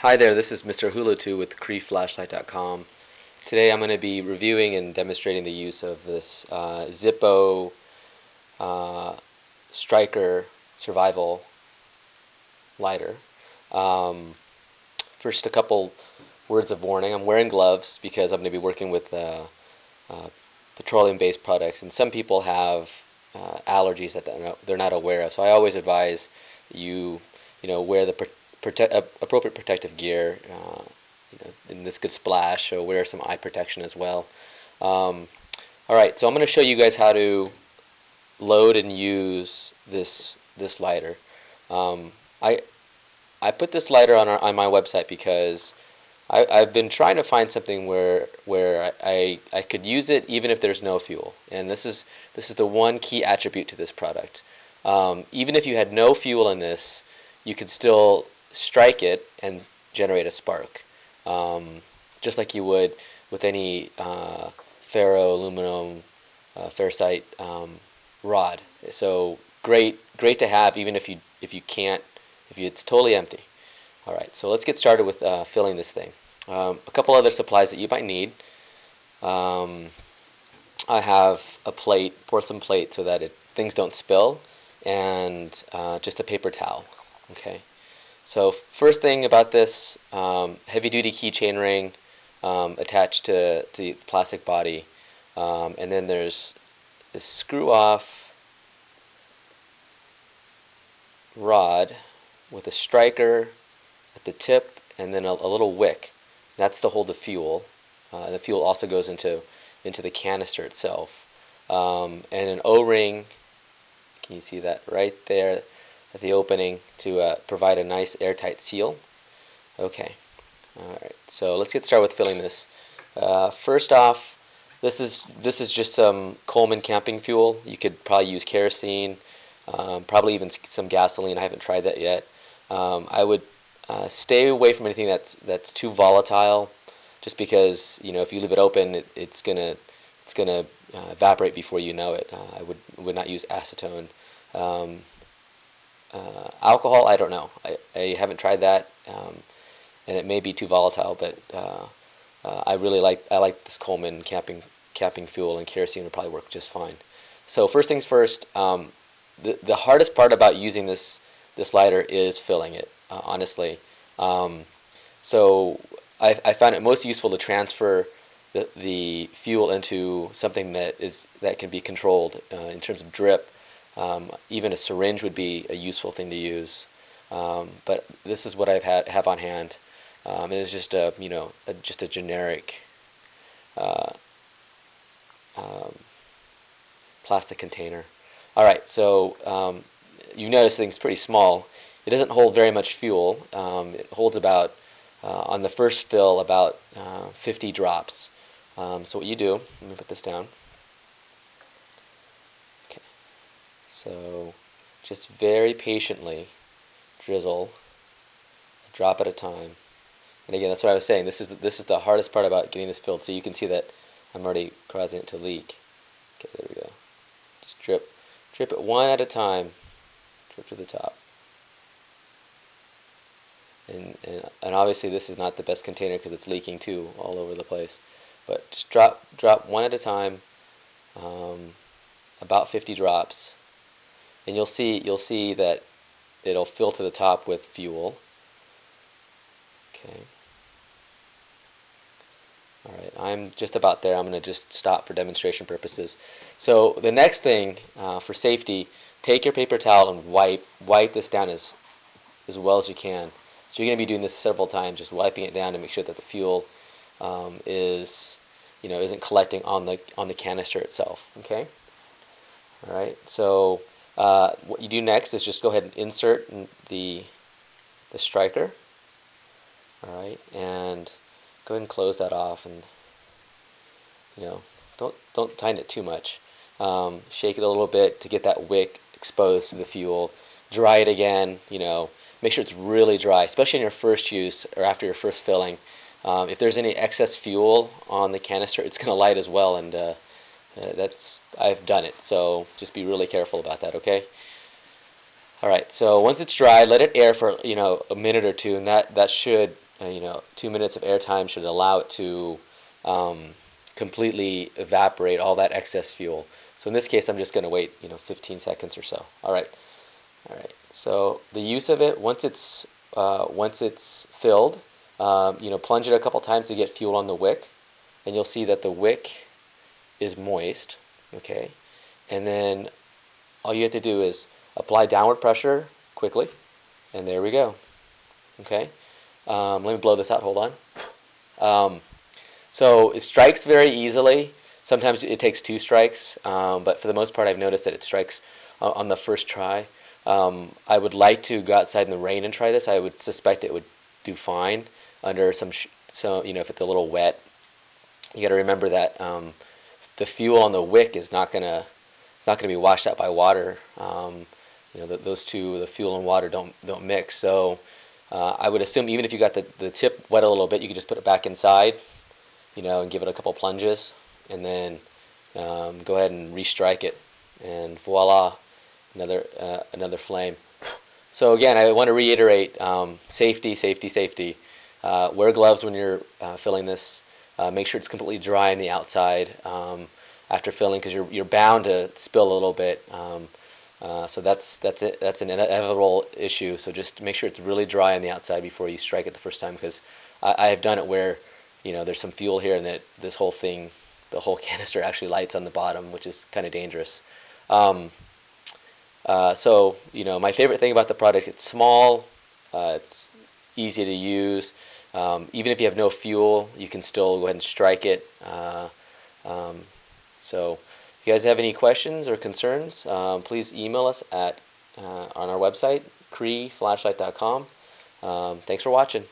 Hi there, this is Mr. Hulutu with KreeFlashlight.com. Today I'm going to be reviewing and demonstrating the use of this Zippo Striker Survival lighter. First, a couple words of warning. I'm wearing gloves because I'm going to be working with petroleum-based products, and some people have allergies that they're not aware of. So I always advise that you wear the appropriate protective gear. And this could splash, so wear some eye protection as well. All right, so I'm going to show you guys how to load and use this lighter. I put this lighter on my website because I've been trying to find something where I could use it even if there's no fuel, and this is the one key attribute to this product. Even if you had no fuel in this, you could still strike it and generate a spark, just like you would with any ferro-aluminum ferrocite rod. So great to have even if it's totally empty. All right, so let's get started with filling this thing. A couple other supplies that you might need. I have a plate, porcelain plate, so that things don't spill, and just a paper towel. Okay. So first thing about this, heavy-duty keychain ring attached to the plastic body, and then there's this screw-off rod with a striker at the tip, and then a little wick. That's to hold the fuel. The fuel also goes into the canister itself, and an O-ring. Can you see that right there at the opening to provide a nice airtight seal? Okay. All right. So let's get started with filling this. First off, this is just some Coleman camping fuel. You could probably use kerosene, probably even some gasoline. I haven't tried that yet. I would stay away from anything that's too volatile, just because if you leave it open, it's gonna evaporate before you know it. I would not use acetone. Alcohol, I don't know. I haven't tried that, and it may be too volatile. But I like this Coleman camping fuel, and kerosene would probably work just fine. So first things first, the hardest part about using this lighter is filling it. Honestly, so I found it most useful to transfer the fuel into something that can be controlled in terms of drip. Even a syringe would be a useful thing to use, but this is what I have on hand. It is just a generic plastic container. All right, so you notice things pretty small. It doesn't hold very much fuel. It holds about on the first fill about 50 drops. So what you do? Let me put this down. So just very patiently drizzle a drop at a time. And again, that's what I was saying. This is the hardest part about getting this filled. So you can see that I'm already causing it to leak. Okay, there we go. Just drip it one at a time. Drip to the top. And obviously this is not the best container because it's leaking too all over the place. But just drop one at a time, about 50 drops. And you'll see that it'll fill to the top with fuel. Okay. All right, I'm just about there. I'm going to just stop for demonstration purposes. So the next thing, for safety, take your paper towel and wipe this down as well as you can. So you're going to be doing this several times, just wiping it down to make sure that the fuel isn't collecting on the canister itself. Okay. All right. So what you do next is just go ahead and insert the striker. All right, and go ahead and close that off, and don't tighten it too much. Shake it a little bit to get that wick exposed to the fuel. Dry it again. Make sure it's really dry, especially in your first use or after your first filling. If there's any excess fuel on the canister, it's going to light as well, and I've done it, so just be really careful about that, okay? All right, so once it's dry, let it air for a minute or two, and that should 2 minutes of airtime should allow it to completely evaporate all that excess fuel. So in this case, I'm just going to wait 15 seconds or so. All right. So the use of it, once it's filled, plunge it a couple times to get fuel on the wick, and you'll see that the wick is moist. Okay, and then all you have to do is apply downward pressure quickly, and there we go. Okay, let me blow this out. Hold on. So it strikes very easily. Sometimes it takes 2 strikes, but for the most part, I've noticed that it strikes on the first try. I would like to go outside in the rain and try this. I would suspect it would do fine under if it's a little wet. You got to remember that the fuel on the wick is not gonna be washed out by water. Those two, the fuel and water, don't mix. So I would assume even if you got the tip wet a little bit, you could just put it back inside, and give it a couple plunges, and then go ahead and restrike it, and voila, another flame. So again, I want to reiterate: safety, safety, safety. Wear gloves when you're filling this. Make sure it's completely dry on the outside after filling, because you're bound to spill a little bit. So that's it. That's an inevitable issue. So just make sure it's really dry on the outside before you strike it the first time, because I have done it where there's some fuel here, and that this whole thing, the whole canister actually lights on the bottom, which is kind of dangerous. So my favorite thing about the product, it's small, it's easy to use. Even if you have no fuel, you can still go ahead and strike it. So if you guys have any questions or concerns, please email us at on our website, creeflashlight.com. Thanks for watching.